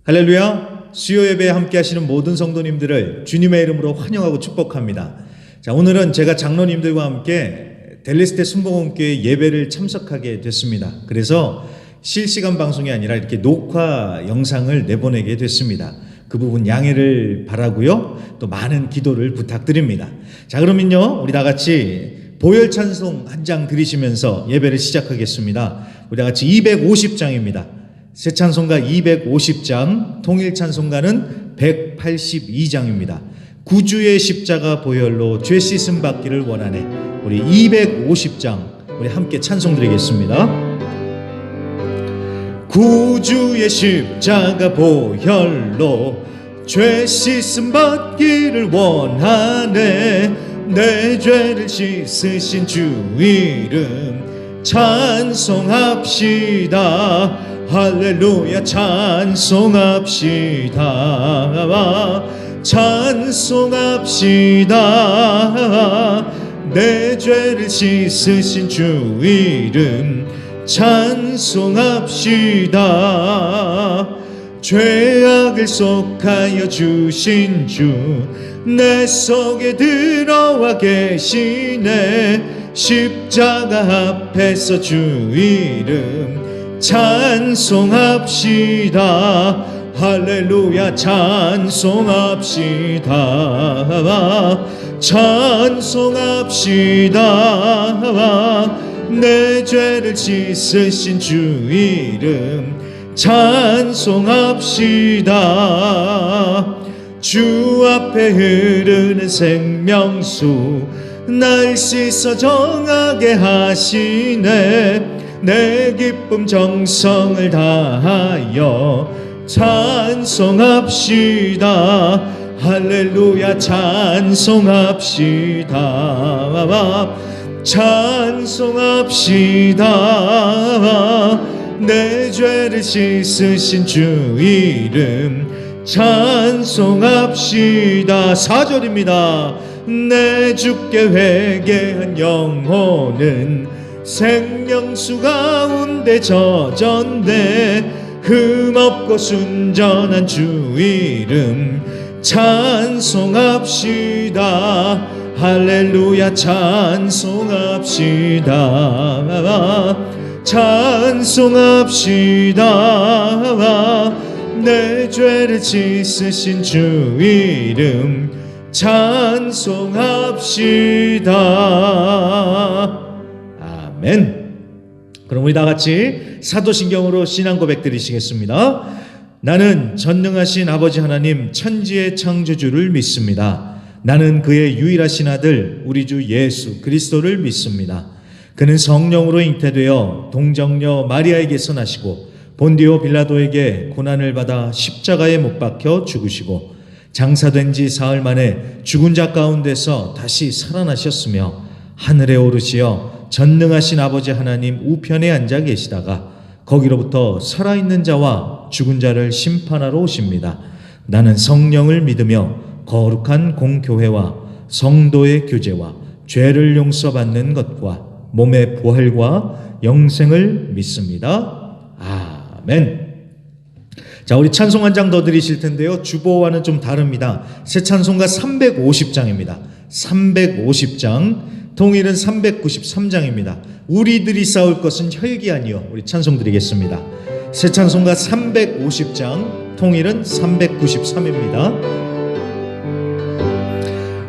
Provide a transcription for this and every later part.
할렐루야. 수요 예배에 함께 하시는 모든 성도님들을 주님의 이름으로 환영하고 축복합니다. 자, 오늘은 제가 장로님들과 함께 델리스테 순복음교회 예배를 참석하게 됐습니다. 그래서 실시간 방송이 아니라 이렇게 녹화 영상을 내보내게 됐습니다. 그 부분 양해를 바라고요. 또 많은 기도를 부탁드립니다. 자, 그러면요, 우리 다 같이 보혈 찬송 한 장 드리시면서 예배를 시작하겠습니다. 우리 다 같이 250장입니다. 새 찬송가 250장, 통일 찬송가는 182장입니다. 구주의 십자가 보혈로 죄 씻음 받기를 원하네. 우리 250장 우리 함께 찬송 드리겠습니다. 구주의 십자가 보혈로 죄 씻음 받기를 원하네. 내 죄를 씻으신 주 이름 찬송합시다. 할렐루야. 찬송합시다. 찬송합시다. 내 죄를 씻으신 주 이름 찬송합시다. 죄악을 속하여 주신 주 내 속에 들어와 계시네. 십자가 앞에서 주 이름 찬송합시다. 할렐루야. 찬송합시다. 찬송합시다. 내 죄를 씻으신 주 이름 찬송합시다. 주 앞에 흐르는 생명수 날 씻어 정하게 하시네. 내 기쁨 정성을 다하여 찬송합시다. 할렐루야. 찬송합시다. 찬송합시다. 내 죄를 씻으신 주 이름 찬송합시다. 4절입니다. 내 주께 회개한 영혼은 생명수 가운데 젖었네. 흠없고 순전한 주 이름 찬송합시다. 할렐루야. 찬송합시다. 찬송합시다. 내 죄를 씻으신 주 이름 찬송합시다. 아멘. 그럼 우리 다 같이 사도신경으로 신앙 고백 드리시겠습니다. 나는 전능하신 아버지 하나님 천지의 창조주를 믿습니다. 나는 그의 유일하신 아들 우리 주 예수 그리스도를 믿습니다. 그는 성령으로 잉태되어 동정녀 마리아에게서 나시고 본디오 빌라도에게 고난을 받아 십자가에 못 박혀 죽으시고 장사된 지 사흘 만에 죽은 자 가운데서 다시 살아나셨으며 하늘에 오르시어 전능하신 아버지 하나님 우편에 앉아 계시다가 거기로부터 살아있는 자와 죽은 자를 심판하러 오십니다. 나는 성령을 믿으며 거룩한 공교회와 성도의 교제와 죄를 용서받는 것과 몸의 부활과 영생을 믿습니다. 아멘. 자, 우리 찬송 한 장 더 드리실 텐데요. 주보와는 좀 다릅니다. 새 찬송가 350장입니다. 350장. 통일은 393장입니다. 우리들이 싸울 것은 혈기 아니요. 우리 찬송 드리겠습니다. 새 찬송가 350장, 통일은 393입니다.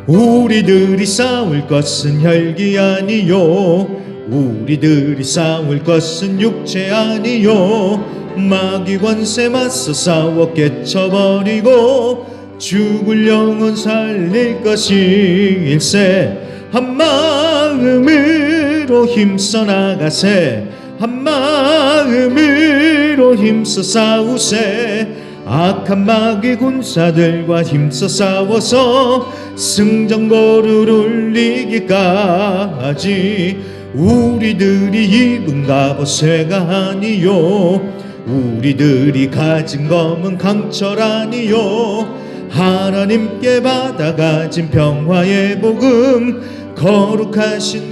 우리들이 싸울 것은 혈기 아니요. 우리들이 싸울 것은 육체 아니요. 마귀 권세 맞서 싸워 깨쳐버리고 죽을 영혼 살릴 것이 일세. 한 마음으로 힘써 나가세. 한 마음으로 힘써 싸우세. 악한 마귀 군사들과 힘써 싸워서 승전거를 올리기까지. 우리들이 입은 갑옷 쇠가 아니요. 우리들이 가진 검은 강철 아니요. 하나님께 받아가진 평화의 복음 거룩하신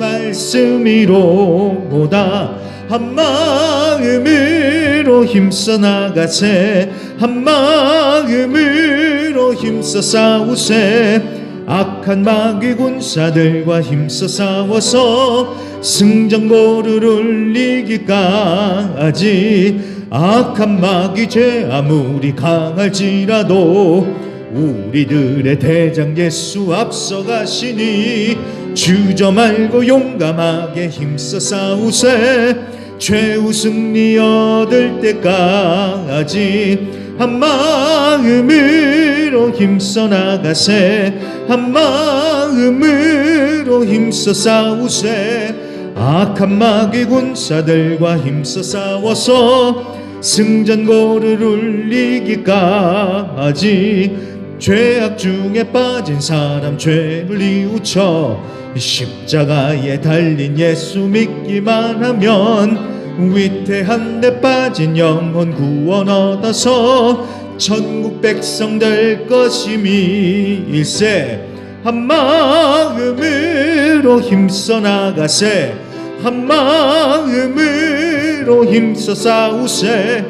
말씀이로다. 한 마음으로 힘써 나가세 한 마음으로 힘써 싸우세 악한 마귀 군사들과 힘써 싸워서 승전고를 이기까지 악한 마귀 죄 아무리 강할지라도 우리들의 대장 예수 앞서가시니 주저 말고 용감하게 힘써 싸우세 최후 승리 얻을 때까지 한 마음으로 힘써 나가세 한 마음으로 힘써 싸우세 악한 마귀 군사들과 힘써 싸워서 승전고를 이기까지 죄악 중에 빠진 사람 죄를 뉘우쳐 십자가에 달린 예수 믿기만 하면 위태한 데 빠진 영혼 구원 얻어서 천국 백성 될 것임이 일세 한 마음으로 힘써 나가세 한 마음으로 힘써 싸우세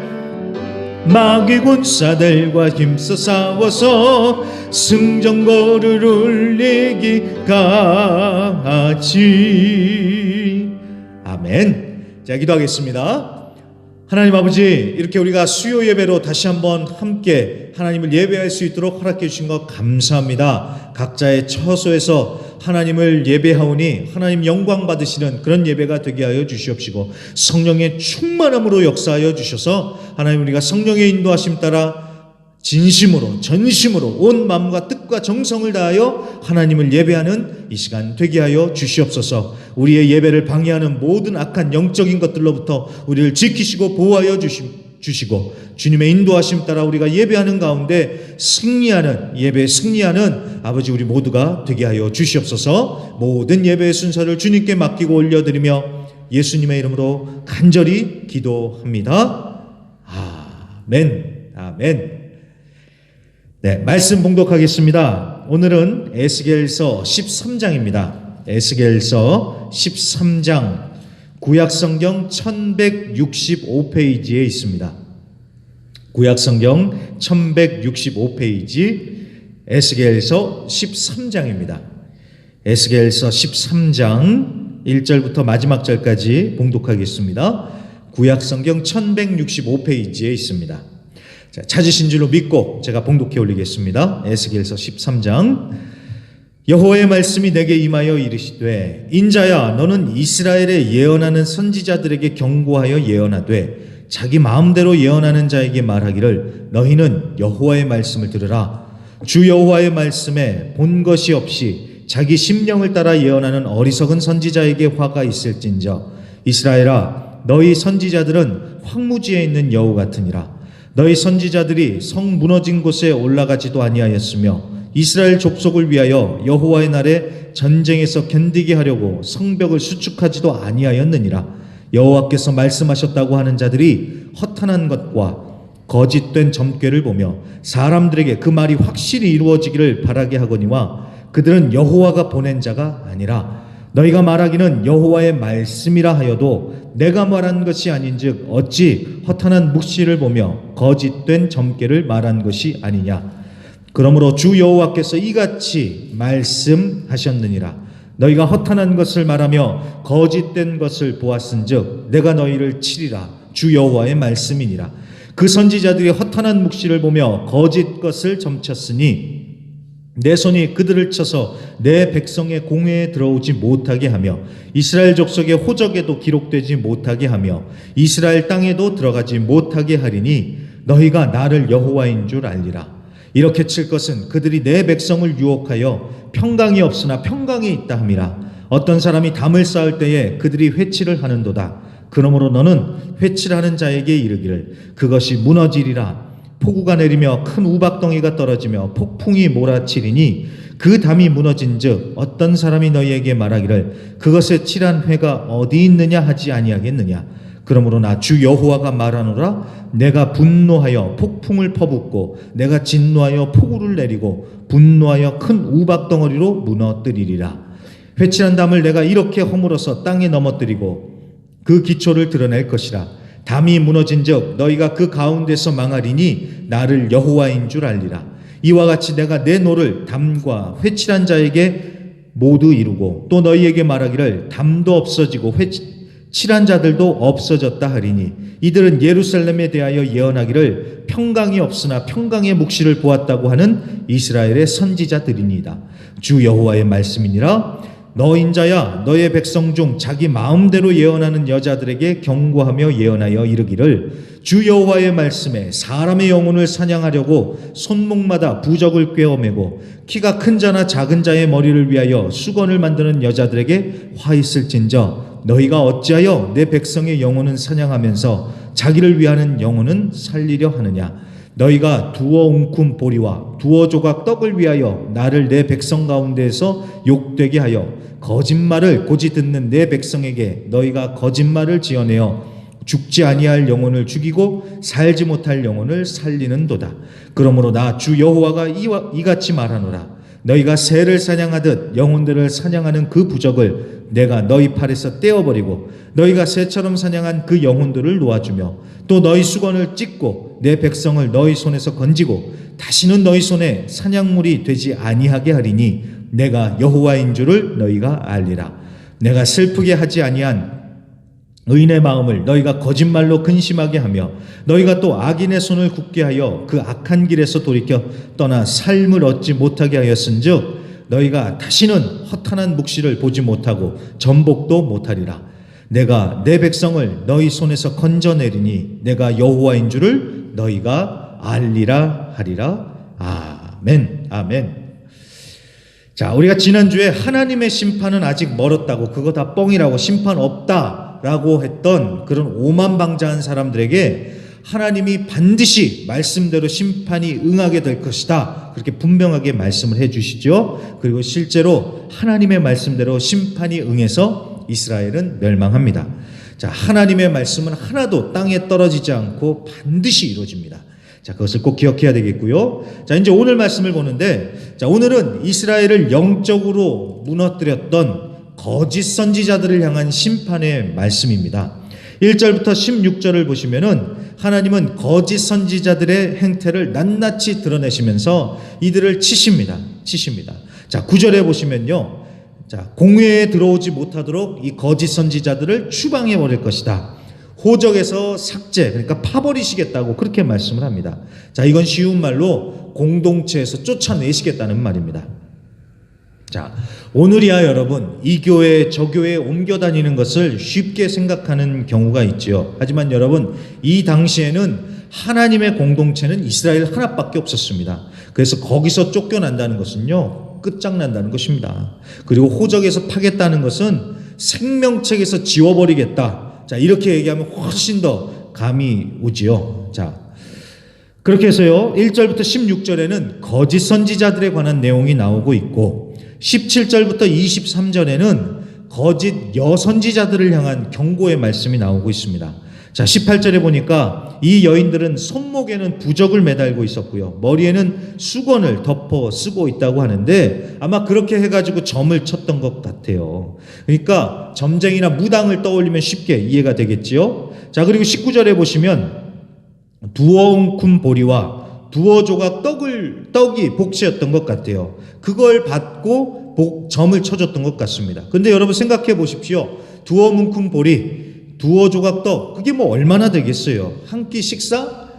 마귀 군사들과 힘써 싸워서 승전고를 이기까지. 아멘. 자, 기도하겠습니다. 하나님 아버지, 이렇게 우리가 수요 예배로 다시 한번 함께 하나님을 예배할 수 있도록 허락해 주신 것 감사합니다. 각자의 처소에서 하나님을 예배하오니 하나님 영광 받으시는 그런 예배가 되게 하여 주시옵시고 성령의 충만함으로 역사하여 주셔서 하나님 우리가 성령의 인도하심 따라 진심으로 전심으로 온 마음과 뜻과 정성을 다하여 하나님을 예배하는 이 시간 되게 하여 주시옵소서. 우리의 예배를 방해하는 모든 악한 영적인 것들로부터 우리를 지키시고 보호하여 주시고 주님의 인도하심 따라 우리가 예배하는 가운데 승리하는 예배에 승리하는 아버지 우리 모두가 되게 하여 주시옵소서. 모든 예배의 순서를 주님께 맡기고 올려드리며 예수님의 이름으로 간절히 기도합니다. 아멘. 아멘. 네, 말씀 봉독하겠습니다. 오늘은 에스겔서 13장입니다. 에스겔서 13장 구약성경 1165페이지에 있습니다. 구약성경 1165페이지 에스겔서 13장입니다. 에스겔서 13장 1절부터 마지막 절까지 봉독하겠습니다. 구약성경 1165페이지에 있습니다. 자, 찾으신 줄로 믿고 제가 봉독해 올리겠습니다. 에스겔서 13장. 여호와의 말씀이 내게 임하여 이르시되 인자야 너는 이스라엘에 예언하는 선지자들에게 경고하여 예언하되 자기 마음대로 예언하는 자에게 말하기를 너희는 여호와의 말씀을 들으라. 주 여호와의 말씀에 본 것이 없이 자기 심령을 따라 예언하는 어리석은 선지자에게 화가 있을진저 이스라엘아 너희 선지자들은 황무지에 있는 여우 같으니라. 너희 선지자들이 성 무너진 곳에 올라가지도 아니하였으며 이스라엘 족속을 위하여 여호와의 날에 전쟁에서 견디게 하려고 성벽을 수축하지도 아니하였느니라. 여호와께서 말씀하셨다고 하는 자들이 허탄한 것과 거짓된 점괘를 보며 사람들에게 그 말이 확실히 이루어지기를 바라게 하거니와 그들은 여호와가 보낸 자가 아니라 너희가 말하기는 여호와의 말씀이라 하여도 내가 말한 것이 아닌즉 어찌 허탄한 묵시를 보며 거짓된 점괘를 말한 것이 아니냐. 그러므로 주 여호와께서 이같이 말씀하셨느니라. 너희가 허탄한 것을 말하며 거짓된 것을 보았은즉 내가 너희를 치리라. 주 여호와의 말씀이니라. 그 선지자들이 허탄한 묵시를 보며 거짓 것을 점쳤으니 내 손이 그들을 쳐서 내 백성의 공회에 들어오지 못하게 하며 이스라엘 족속의 호적에도 기록되지 못하게 하며 이스라엘 땅에도 들어가지 못하게 하리니 너희가 나를 여호와인 줄 알리라. 이렇게 칠 것은 그들이 내 백성을 유혹하여 평강이 없으나 평강이 있다 함이라. 어떤 사람이 담을 쌓을 때에 그들이 회치를 하는도다. 그러므로 너는 회칠하는 자에게 이르기를 그것이 무너지리라. 폭우가 내리며 큰 우박덩이가 떨어지며 폭풍이 몰아치리니 그 담이 무너진즉 어떤 사람이 너희에게 말하기를 그것에 칠한 회가 어디 있느냐 하지 아니하겠느냐. 그러므로 나 주 여호와가 말하노라. 내가 분노하여 폭풍을 퍼붓고 내가 진노하여 폭우를 내리고 분노하여 큰 우박덩어리로 무너뜨리리라. 회칠한 담을 내가 이렇게 허물어서 땅에 넘어뜨리고 그 기초를 드러낼 것이라. 담이 무너진즉 너희가 그 가운데서 망하리니 나를 여호와인 줄 알리라. 이와 같이 내가 내 노를 담과 회칠한 자에게 모두 이루고 또 너희에게 말하기를 담도 없어지고 회칠한 자들도 없어졌다 하리니 이들은 예루살렘에 대하여 예언하기를 평강이 없으나 평강의 묵시를 보았다고 하는 이스라엘의 선지자들이니이다. 주 여호와의 말씀이니라. 너 인자야, 너의 백성 중 자기 마음대로 예언하는 여자들에게 경고하며 예언하여 이르기를 주 여호와의 말씀에 사람의 영혼을 사냥하려고 손목마다 부적을 꿰어매고 키가 큰 자나 작은 자의 머리를 위하여 수건을 만드는 여자들에게 화 있을진저 너희가 어찌하여 내 백성의 영혼은 사냥하면서 자기를 위하는 영혼은 살리려 하느냐. 너희가 두어 웅큼 보리와 두어 조각 떡을 위하여 나를 내 백성 가운데에서 욕되게 하여 거짓말을 고지 듣는 내 백성에게 너희가 거짓말을 지어내어 죽지 아니할 영혼을 죽이고 살지 못할 영혼을 살리는도다. 그러므로 나 주 여호와가 이같이 말하노라. 너희가 새를 사냥하듯 영혼들을 사냥하는 그 부적을 내가 너희 팔에서 떼어버리고 너희가 새처럼 사냥한 그 영혼들을 놓아주며 또 너희 수건을 찢고 내 백성을 너희 손에서 건지고 다시는 너희 손에 사냥물이 되지 아니하게 하리니 내가 여호와인 줄을 너희가 알리라. 내가 슬프게 하지 아니한 의인의 마음을 너희가 거짓말로 근심하게 하며 너희가 또 악인의 손을 굳게 하여 그 악한 길에서 돌이켜 떠나 삶을 얻지 못하게 하였은즉 너희가 다시는 허탄한 묵시를 보지 못하고 전복도 못하리라. 내가 내 백성을 너희 손에서 건져내리니 내가 여호와인 줄을 너희가 알리라 하리라. 아멘. 아멘. 자, 우리가 지난주에 하나님의 심판은 아직 멀었다고, 그거 다 뻥이라고, 심판 없다라고 했던 그런 오만방자한 사람들에게 하나님이 반드시 말씀대로 심판이 응하게 될 것이다, 그렇게 분명하게 말씀을 해주시죠. 그리고 실제로 하나님의 말씀대로 심판이 응해서 이스라엘은 멸망합니다. 자, 하나님의 말씀은 하나도 땅에 떨어지지 않고 반드시 이루어집니다. 자, 그것을 꼭 기억해야 되겠고요. 자, 이제 오늘 말씀을 보는데, 자, 오늘은 이스라엘을 영적으로 무너뜨렸던 거짓 선지자들을 향한 심판의 말씀입니다. 1절부터 16절을 보시면은 하나님은 거짓 선지자들의 행태를 낱낱이 드러내시면서 이들을 치십니다. 자, 9절에 보시면요. 자, 공회에 들어오지 못하도록 이 거짓 선지자들을 추방해 버릴 것이다. 호적에서 삭제, 그러니까 파버리시겠다고 그렇게 말씀을 합니다. 자, 이건 쉬운 말로 공동체에서 쫓아내시겠다는 말입니다. 자, 오늘이야 여러분, 이 교회 저 교회에 옮겨 다니는 것을 쉽게 생각하는 경우가 있죠. 하지만 여러분, 이 당시에는 하나님의 공동체는 이스라엘 하나밖에 없었습니다. 그래서 거기서 쫓겨난다는 것은요, 끝장난다는 것입니다. 그리고 호적에서 파겠다는 것은 생명책에서 지워버리겠다. 자, 이렇게 얘기하면 훨씬 더 감이 오지요. 자, 그렇게 해서요, 1절부터 16절에는 거짓 선지자들에 관한 내용이 나오고 있고, 17절부터 23절에는 거짓 여선지자들을 향한 경고의 말씀이 나오고 있습니다. 자, 18절에 보니까 이 여인들은 손목에는 부적을 매달고 있었고요, 머리에는 수건을 덮어 쓰고 있다고 하는데 아마 그렇게 해가지고 점을 쳤던 것 같아요. 그러니까 점쟁이나 무당을 떠올리면 쉽게 이해가 되겠지요. 자, 그리고 19절에 보시면 두어 웅큼 보리와 두어 조각 떡이 복시였던 것 같아요. 그걸 받고 점을 쳐줬던 것 같습니다. 근데 여러분 생각해 보십시오. 두어 웅큼 보리, 두어 조각 떡, 그게 뭐 얼마나 되겠어요? 한 끼 식사?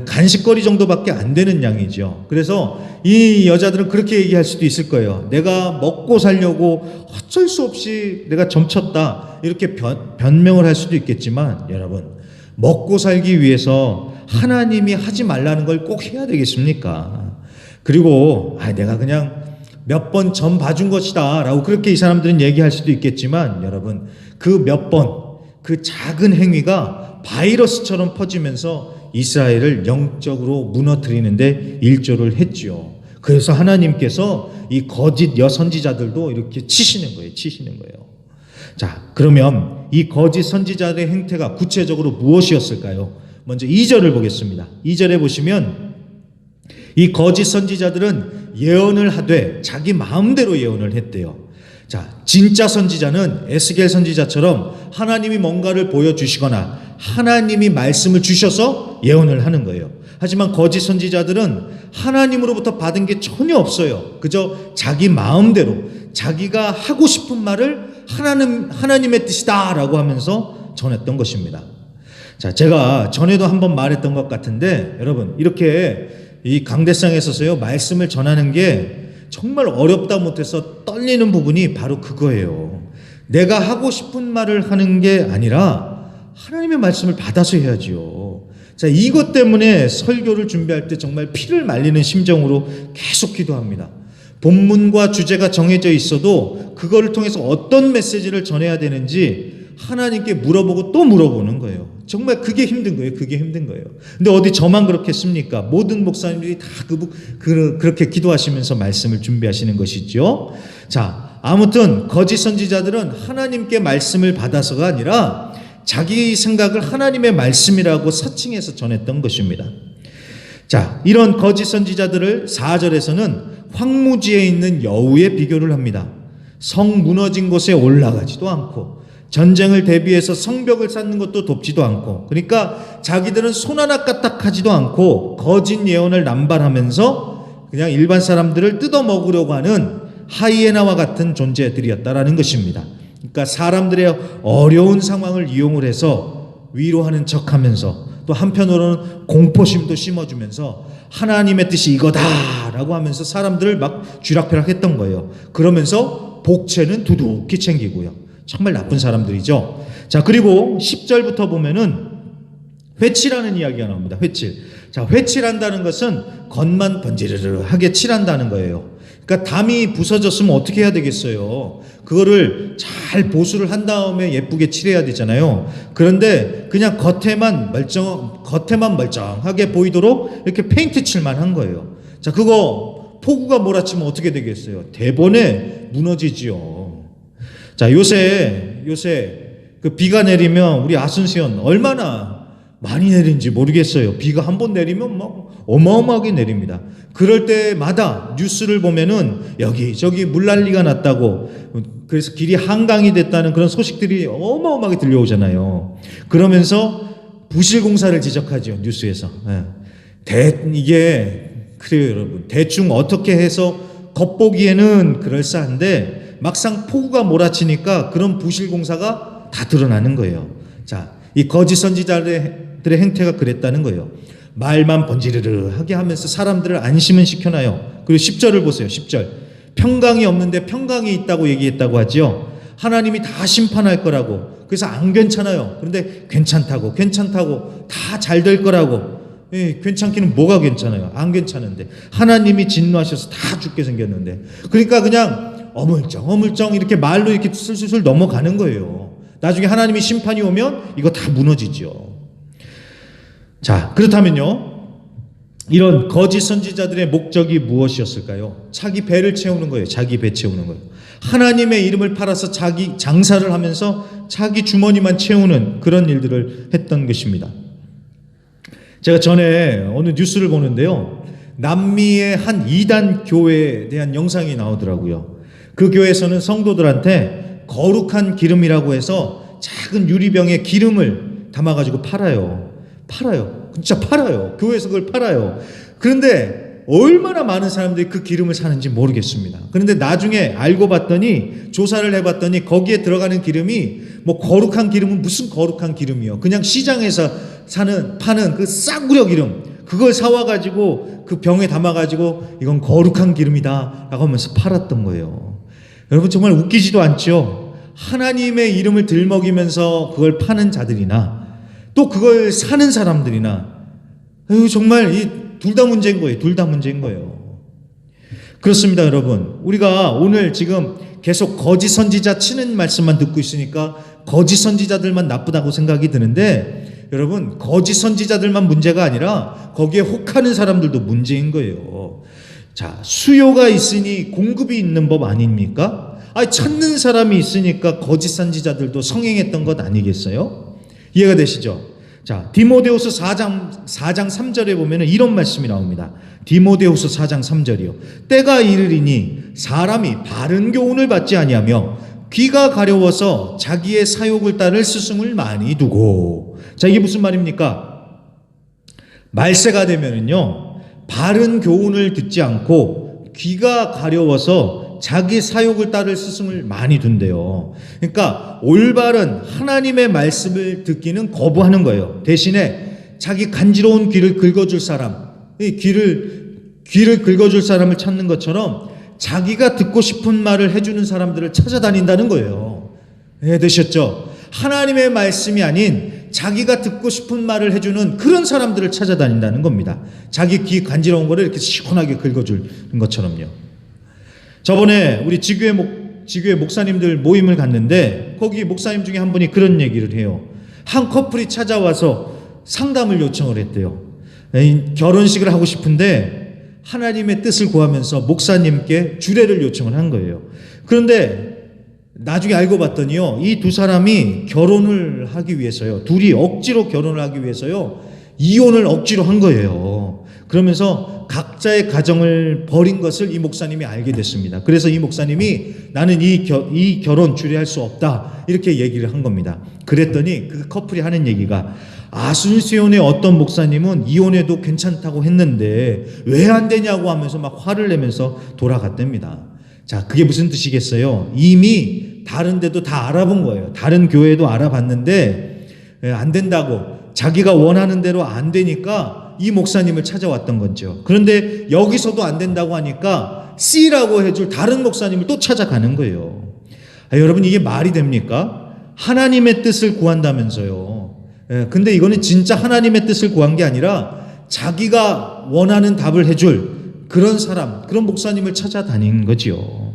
간식거리 정도밖에 안 되는 양이죠. 그래서 이 여자들은 그렇게 얘기할 수도 있을 거예요. 내가 먹고 살려고 어쩔 수 없이 내가 점쳤다, 이렇게 변명을 할 수도 있겠지만, 여러분, 먹고 살기 위해서 하나님이 하지 말라는 걸 꼭 해야 되겠습니까? 그리고 내가 그냥 몇 번 점 봐준 것이다 라고 그렇게 이 사람들은 얘기할 수도 있겠지만, 여러분, 그 몇 번, 그 작은 행위가 바이러스처럼 퍼지면서 이스라엘을 영적으로 무너뜨리는데 일조를 했죠. 그래서 하나님께서 이 거짓 여선지자들도 이렇게 치시는 거예요. 자, 그러면 이 거짓 선지자들의 행태가 구체적으로 무엇이었을까요? 먼저 2절을 보겠습니다. 2절에 보시면 이 거짓 선지자들은 예언을 하되 자기 마음대로 예언을 했대요. 자, 진짜 선지자는 에스겔 선지자처럼 하나님이 뭔가를 보여주시거나 하나님이 말씀을 주셔서 예언을 하는 거예요. 하지만 거짓 선지자들은 하나님으로부터 받은 게 전혀 없어요. 그저 자기 마음대로 자기가 하고 싶은 말을 하나님의 뜻이다라고 하면서 전했던 것입니다. 자, 제가 전에도 한번 말했던 것 같은데 여러분, 이렇게 이 강대상에 서서요 말씀을 전하는 게 정말 어렵다 못해서 떨리는 부분이 바로 그거예요. 내가 하고 싶은 말을 하는 게 아니라 하나님의 말씀을 받아서 해야지요. 자, 이것 때문에 설교를 준비할 때 정말 피를 말리는 심정으로 계속 기도합니다. 본문과 주제가 정해져 있어도 그거를 통해서 어떤 메시지를 전해야 되는지 하나님께 물어보고 또 물어보는 거예요. 정말 그게 힘든 거예요. 그게 힘든 거예요. 근데 어디 저만 그렇겠습니까? 모든 목사님들이 다 그렇게 기도하시면서 말씀을 준비하시는 것이죠. 자, 아무튼 거짓 선지자들은 하나님께 말씀을 받아서가 아니라 자기 생각을 하나님의 말씀이라고 사칭해서 전했던 것입니다. 자, 이런 거짓 선지자들을 4절에서는 황무지에 있는 여우에 비교를 합니다. 성 무너진 곳에 올라가지도 않고 전쟁을 대비해서 성벽을 쌓는 것도 돕지도 않고, 그러니까 자기들은 손 하나 까딱하지도 않고 거짓 예언을 남발하면서 그냥 일반 사람들을 뜯어먹으려고 하는 하이에나와 같은 존재들이었다라는 것입니다. 그러니까 사람들의 어려운 상황을 이용을 해서 위로하는 척하면서 또 한편으로는 공포심도 심어주면서 하나님의 뜻이 이거다라고 하면서 사람들을 막 쥐락펴락했던 거예요. 그러면서 복채는 두둑히 챙기고요. 정말 나쁜 사람들이죠. 자, 그리고 10절부터 보면은 회칠하는 이야기가 나옵니다. 회칠. 자, 회칠한다는 것은 겉만 번지르르하게 칠한다는 거예요. 그러니까 담이 부서졌으면 어떻게 해야 되겠어요? 그거를 잘 보수를 한 다음에 예쁘게 칠해야 되잖아요. 그런데 그냥 겉에만 멀쩡하게 보이도록 이렇게 페인트 칠만 한 거예요. 자, 그거 폭우가 몰아치면 어떻게 되겠어요? 대번에 무너지지요. 자, 요새 그 비가 내리면 우리 아순시원 얼마나 많이 내린지 모르겠어요. 비가 한 번 내리면 막 어마어마하게 내립니다. 그럴 때마다 뉴스를 보면은 여기저기 물난리가 났다고, 그래서 길이 한강이 됐다는 그런 소식들이 어마어마하게 들려오잖아요. 그러면서 부실공사를 지적하죠, 뉴스에서. 이게 그래요, 여러분. 대충 어떻게 해서 겉보기에는 그럴싸한데 막상 폭우가 몰아치니까 그런 부실공사가 다 드러나는 거예요. 자, 이 거짓 선지자들의 행태가 그랬다는 거예요. 말만 번지르르하게 하면서 사람들을 안심은 시켜놔요. 그리고 10절을 보세요. 10절. 평강이 없는데 평강이 있다고 얘기했다고 하죠. 하나님이 다 심판할 거라고. 그래서 안 괜찮아요. 그런데 괜찮다고 다 잘 될 거라고. 괜찮기는 뭐가 괜찮아요? 안 괜찮은데. 하나님이 진노하셔서 다 죽게 생겼는데. 그러니까 그냥 어물쩡 이렇게 말로 이렇게 술술 넘어가는 거예요. 나중에 하나님이 심판이 오면 이거 다 무너지죠. 자, 그렇다면요, 이런 거짓 선지자들의 목적이 무엇이었을까요? 자기 배를 채우는 거예요. 자기 배 채우는 거예요. 하나님의 이름을 팔아서 자기 장사를 하면서 자기 주머니만 채우는 그런 일들을 했던 것입니다. 제가 전에 어느 뉴스를 보는데요, 남미의 한 이단 교회에 대한 영상이 나오더라고요. 그 교회에서는 성도들한테 거룩한 기름이라고 해서 작은 유리병에 기름을 담아가지고 팔아요. 진짜 팔아요. 교회에서 그걸 팔아요. 그런데 얼마나 많은 사람들이 그 기름을 사는지 모르겠습니다. 그런데 나중에 알고 봤더니, 조사를 해봤더니 거기에 들어가는 기름이 뭐 거룩한 기름은 무슨 거룩한 기름이요. 그냥 시장에서 파는 그 싸구려 기름, 그걸 사와가지고 그 병에 담아가지고 이건 거룩한 기름이다 라고 하면서 팔았던 거예요. 여러분, 정말 웃기지도 않죠? 하나님의 이름을 들먹이면서 그걸 파는 자들이나 또 그걸 사는 사람들이나, 정말 둘 다 문제인 거예요. 둘 다 문제인 거예요. 그렇습니다, 여러분. 우리가 오늘 지금 계속 거짓 선지자 치는 말씀만 듣고 있으니까 거짓 선지자들만 나쁘다고 생각이 드는데, 여러분, 거짓 선지자들만 문제가 아니라 거기에 혹하는 사람들도 문제인 거예요. 자, 수요가 있으니 공급이 있는 법 아닙니까? 찾는 사람이 있으니까 거짓 선지자들도 성행했던 것 아니겠어요? 이해가 되시죠? 자, 디모데후서 4장 3절에 보면은 이런 말씀이 나옵니다. 디모데후서 4장 3절이요. 때가 이르리니 사람이 바른 교훈을 받지 아니하며 귀가 가려워서 자기의 사욕을 따를 스승을 많이 두고. 자, 이게 무슨 말입니까? 말세가 되면은요, 바른 교훈을 듣지 않고 귀가 가려워서 자기 사욕을 따를 스승을 많이 둔대요. 그러니까 올바른 하나님의 말씀을 듣기는 거부하는 거예요. 대신에 자기 간지러운 귀를 긁어줄 사람, 이 귀를 긁어줄 사람을 찾는 것처럼 자기가 듣고 싶은 말을 해주는 사람들을 찾아다닌다는 거예요. 되셨죠? 하나님의 말씀이 아닌 자기가 듣고 싶은 말을 해주는 그런 사람들을 찾아다닌다는 겁니다. 자기 귀 간지러운 거를 이렇게 시원하게 긁어주는 것처럼요. 저번에 우리 지교회 목사님들 모임을 갔는데 거기 목사님 중에 한 분이 그런 얘기를 해요. 한 커플이 찾아와서 상담을 요청을 했대요. 결혼식을 하고 싶은데 하나님의 뜻을 구하면서 목사님께 주례를 요청을 한 거예요. 그런데 나중에 알고 봤더니요, 이 두 사람이 결혼을 하기 위해서요, 둘이 억지로 결혼을 하기 위해서요, 이혼을 억지로 한 거예요. 그러면서 각자의 가정을 버린 것을 이 목사님이 알게 됐습니다. 그래서 이 목사님이 나는 이 결혼 주례할 수 없다, 이렇게 얘기를 한 겁니다. 그랬더니 그 커플이 하는 얘기가, 아순시온의 어떤 목사님은 이혼해도 괜찮다고 했는데 왜 안 되냐고 하면서 막 화를 내면서 돌아갔답니다. 자, 그게 무슨 뜻이겠어요? 이미 다른 데도 다 알아본 거예요. 다른 교회도 알아봤는데 안 된다고, 자기가 원하는 대로 안 되니까 이 목사님을 찾아왔던 거죠. 그런데 여기서도 안 된다고 하니까 C라고 해줄 다른 목사님을 또 찾아가는 거예요. 여러분, 이게 말이 됩니까? 하나님의 뜻을 구한다면서요. 근데 이거는 진짜 하나님의 뜻을 구한 게 아니라 자기가 원하는 답을 해줄 그런 사람, 그런 목사님을 찾아다닌 거지요.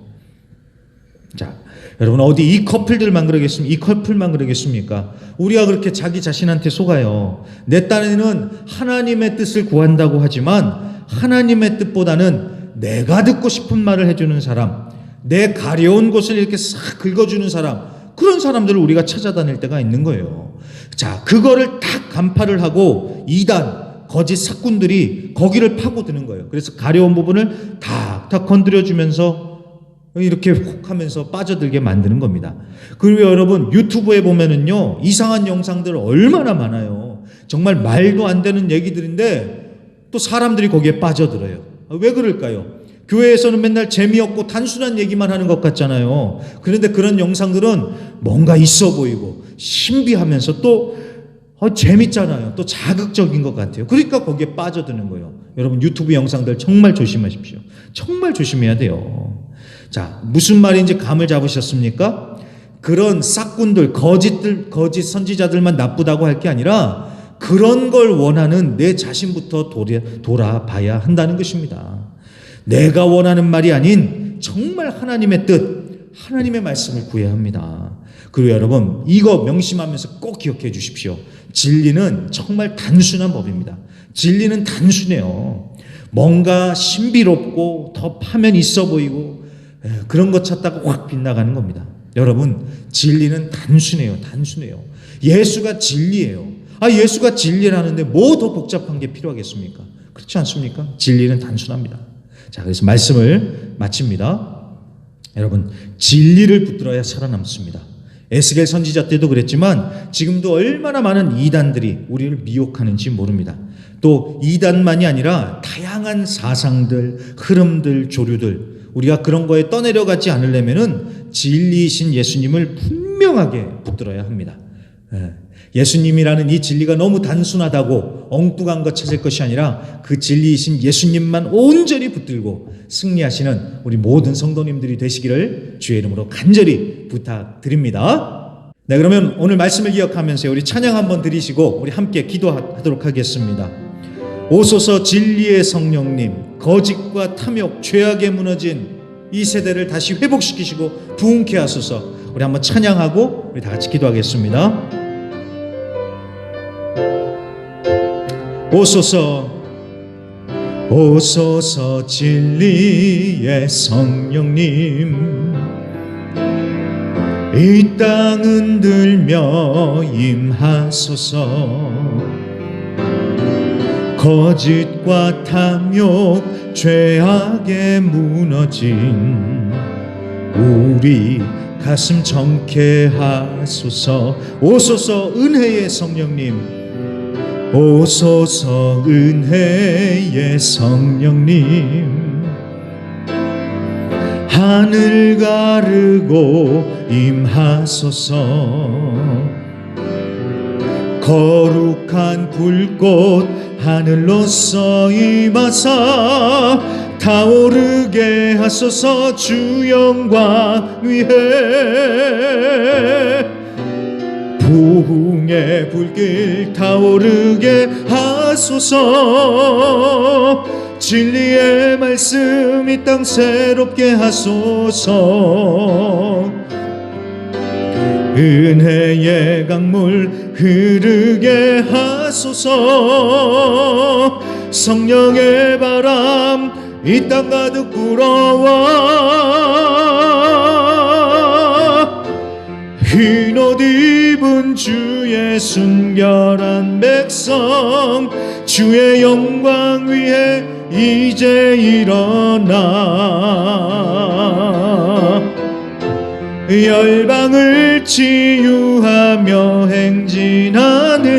자, 여러분, 어디 이 커플만 그러겠습니까? 우리가 그렇게 자기 자신한테 속아요. 내 딴에는 하나님의 뜻을 구한다고 하지만 하나님의 뜻보다는 내가 듣고 싶은 말을 해주는 사람, 내 가려운 곳을 이렇게 싹 긁어주는 사람, 그런 사람들을 우리가 찾아다닐 때가 있는 거예요. 자, 그거를 딱 간파를 하고 이단, 거짓 사꾼들이 거기를 파고드는 거예요. 그래서 가려운 부분을 탁탁 건드려주면서 이렇게 혹 하면서 빠져들게 만드는 겁니다. 그리고 여러분, 유튜브에 보면은요, 이상한 영상들 얼마나 많아요. 정말 말도 안 되는 얘기들인데 또 사람들이 거기에 빠져들어요. 왜 그럴까요? 교회에서는 맨날 재미없고 단순한 얘기만 하는 것 같잖아요. 그런데 그런 영상들은 뭔가 있어 보이고 신비하면서 또 재밌잖아요. 또 자극적인 것 같아요. 그러니까 거기에 빠져드는 거예요. 여러분, 유튜브 영상들 정말 조심하십시오. 정말 조심해야 돼요. 자, 무슨 말인지 감을 잡으셨습니까? 그런 싹군들, 거짓 선지자들만 나쁘다고 할 게 아니라 그런 걸 원하는 내 자신부터 돌아봐야 한다는 것입니다. 내가 원하는 말이 아닌 정말 하나님의 뜻, 하나님의 말씀을 구해야 합니다. 그리고 여러분, 이거 명심하면서 꼭 기억해 주십시오. 진리는 정말 단순한 법입니다. 진리는 단순해요. 뭔가 신비롭고 더 파면 있어 보이고 그런 것 찾다가 확 빗나가는 겁니다. 여러분, 진리는 단순해요. 예수가 진리예요. 예수가 진리라는데 뭐 더 복잡한 게 필요하겠습니까? 그렇지 않습니까? 진리는 단순합니다. 자, 그래서 말씀을 마칩니다. 여러분, 진리를 붙들어야 살아남습니다. 에스겔 선지자 때도 그랬지만 지금도 얼마나 많은 이단들이 우리를 미혹하는지 모릅니다. 또 이단만이 아니라 다양한 사상들, 흐름들, 조류들, 우리가 그런 거에 떠내려가지 않으려면은 진리이신 예수님을 분명하게 붙들어야 합니다. 예수님이라는 이 진리가 너무 단순하다고 엉뚱한 것 찾을 것이 아니라 그 진리이신 예수님만 온전히 붙들고 승리하시는 우리 모든 성도님들이 되시기를 주의 이름으로 간절히 부탁드립니다. 네, 그러면 오늘 말씀을 기억하면서 우리 찬양 한번 드리시고 우리 함께 기도하도록 하겠습니다. 오소서 진리의 성령님, 거짓과 탐욕, 죄악에 무너진 이 세대를 다시 회복시키시고 부흥케 하소서. 우리 한번 찬양하고 우리 다 같이 기도하겠습니다. 오소서 진리의 성령님, 이 땅 흔들며 임하소서. 거짓과 탐욕 죄악에 무너진 우리 가슴 정케하소서. 오소서 은혜의 성령님, 오소서 은혜의 성령님. 하늘 가르고 임하소서. 거룩한 불꽃 하늘로서 임하사 타오르게 하소서. 주 영광 위에 부흥의 불길 타오르게 하소서. 진리의 말씀 이 땅 새롭게 하소서. 은혜의 강물 흐르게 하소서. 성령의 바람 이 땅 가득 불어와 흰 옷 입은 주의 순결한 백성 주의 영광 위에 이제 일어나 열방을 치유하며 행진하는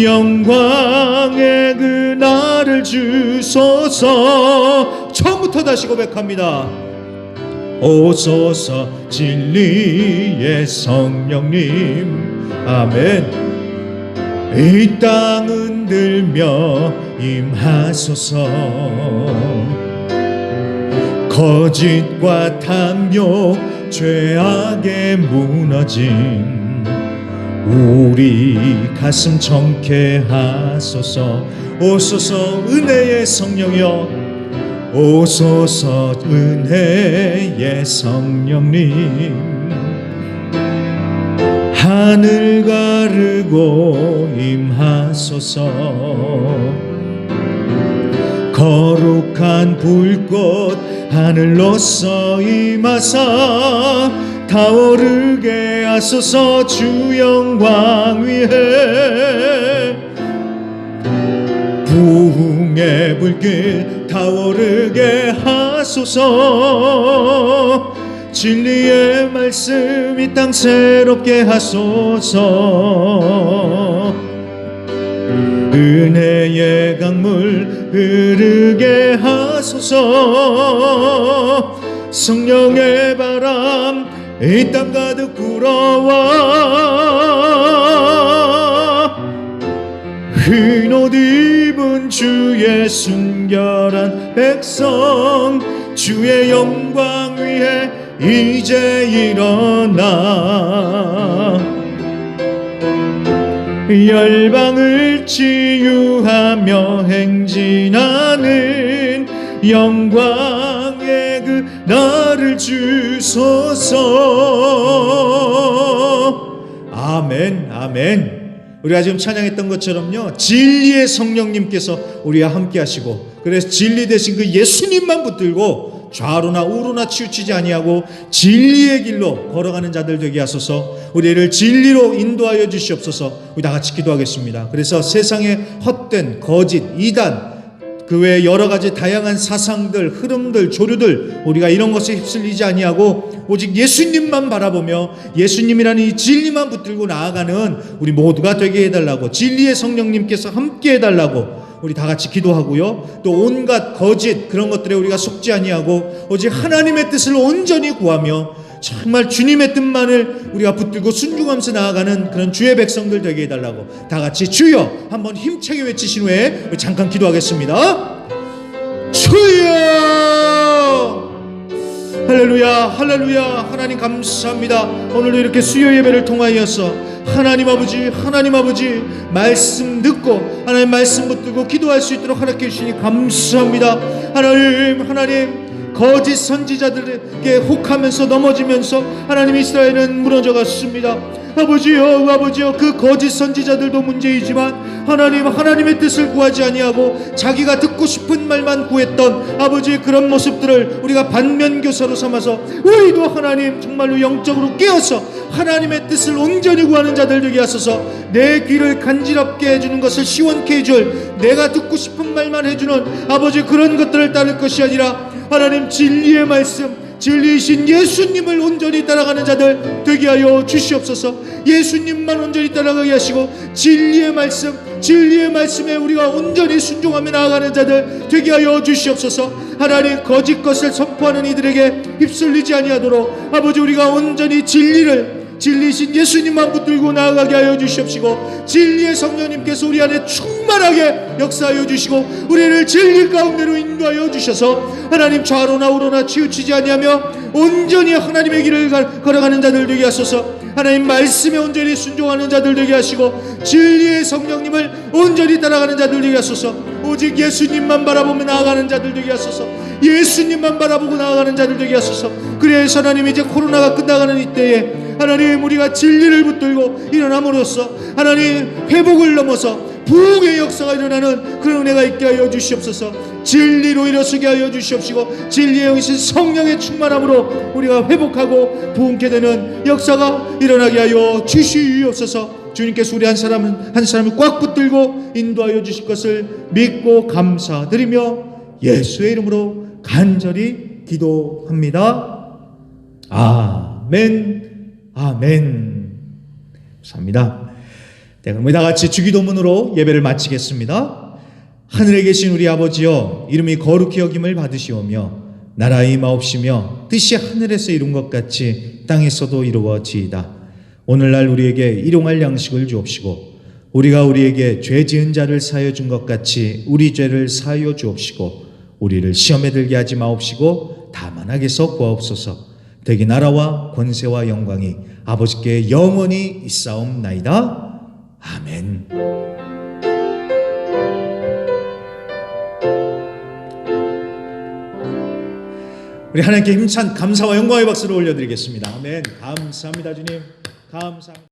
영광의 그 날을 주소서. 처음부터 다시 고백합니다. 오소서 진리의 성령님. 아멘. 이 땅 흔들며 임하소서. 거짓과 탐욕 죄악에 무너진 우리 가슴 정케하소서. 오소서 은혜의 성령이여, 오소서 은혜의 성령님. 하늘 가르고 임하소서. 거룩한 불꽃 하늘로서 임하사 타오르게 하소서. 주 영광 위에 부흥의 불길 타오르게 하소서. 진리의 말씀 이 땅 새롭게 하소서. 은혜의 강물 흐르게 하소서. 성령의 바람 이 땅 가득 불어와 흰 옷 입은 주의 순결한 백성 주의 영광 위에 이제 일어나 열방을 치유하며 행진하는 영광의 그 날을 주소서. 아멘, 아멘. 우리가 지금 찬양했던 것처럼요, 진리의 성령님께서 우리와 함께 하시고, 그래서 진리 대신 그 예수님만 붙들고 좌로나 우로나 치우치지 아니하고 진리의 길로 걸어가는 자들 되게 하소서. 우리를 진리로 인도하여 주시옵소서. 우리 다 같이 기도하겠습니다. 그래서 세상의 헛된 거짓, 이단, 그 외에 여러 가지 다양한 사상들, 흐름들, 조류들, 우리가 이런 것에 휩쓸리지 아니하고 오직 예수님만 바라보며 예수님이라는 이 진리만 붙들고 나아가는 우리 모두가 되게 해달라고, 진리의 성령님께서 함께 해달라고 우리 다 같이 기도하고요. 또 온갖 거짓 그런 것들에 우리가 속지 아니하고 오직 하나님의 뜻을 온전히 구하며 정말 주님의 뜻만을 우리가 붙들고 순종하면서 나아가는 그런 주의 백성들 되게 해달라고 다 같이 주여 한번 힘차게 외치신 후에 잠깐 기도하겠습니다. 주여! 할렐루야, 할렐루야. 하나님 감사합니다. 오늘도 이렇게 수요 예배를 통하여서 하나님 아버지 말씀 듣고 하나님 말씀 붙들고 기도할 수 있도록 허락해 주시니 감사합니다. 하나님 거짓 선지자들에게 혹하면서 넘어지면서 하나님 이스라엘은 무너져 갔습니다. 아버지여 그 거짓 선지자들도 문제이지만 하나님, 하나님의 뜻을 구하지 아니하고 자기가 듣고 싶은 말만 구했던 아버지의 그런 모습들을 우리가 반면교사로 삼아서 우리도 하나님 정말로 영적으로 깨어서 하나님의 뜻을 온전히 구하는 자들 되게 하소서. 내 귀를 간지럽게 해주는 것을 시원케 해줄, 내가 듣고 싶은 말만 해주는 아버지 그런 것들을 따를 것이 아니라 하나님 진리의 말씀, 진리이신 예수님을 온전히 따라가는 자들 되게 하여 주시옵소서. 예수님만 온전히 따라가게 하시고 진리의 말씀, 진리의 말씀에 우리가 온전히 순종하며 나아가는 자들 되게 하여 주시옵소서. 하나님, 거짓 것을 선포하는 이들에게 휩쓸리지 아니하도록 아버지 우리가 온전히 진리이신 예수님만 붙들고 나아가게 하여 주시옵시고, 진리의 성령님께서 우리 안에 충만하게 역사하여 주시고 우리를 진리 가운데로 인도하여 주셔서 하나님 좌로나 우로나 치우치지 아니하며 온전히 하나님의 길을 걸어가는 자들 되게 하소서. 하나님 말씀에 온전히 순종하는 자들 되게 하시고 진리의 성령님을 온전히 따라가는 자들 되게 하소서. 오직 예수님만 바라보며 나아가는 자들 되게 하소서. 예수님만 바라보고 나아가는 자들 되게 하소서. 그래서 하나님 이제 코로나가 끝나가는 이때에 하나님 우리가 진리를 붙들고 일어남으로써 하나님 회복을 넘어서 부흥의 역사가 일어나는 그런 은혜가 있게 하여 주시옵소서. 진리로 일어서게 하여 주시옵시고 진리의 영이신 성령의 충만함으로 우리가 회복하고 부흥케 되는 역사가 일어나게 하여 주시옵소서. 주님께서 우리 한 사람을 꽉 붙들고 인도하여 주실 것을 믿고 감사드리며 예수의 이름으로 간절히 기도합니다. 아멘. 아멘. 감사합니다. 네, 그럼 우리 다 같이 주기도문으로 예배를 마치겠습니다. 하늘에 계신 우리 아버지여, 이름이 거룩히 여김을 받으시오며 나라의 임하옵시며 뜻이 하늘에서 이룬 것 같이 땅에서도 이루어지이다. 오늘날 우리에게 일용할 양식을 주옵시고 우리가 우리에게 죄 지은 자를 사하여 준 것 같이 우리 죄를 사하여 주옵시고 우리를 시험에 들게 하지 마옵시고 다만 악에서 구하옵소서. 대기 나라와 권세와 영광이 아버지께 영원히 있사옵나이다. 아멘. 우리 하나님께 힘찬 감사와 영광의 박수를 올려드리겠습니다. 아멘. 감사합니다, 주님. 감사합니다.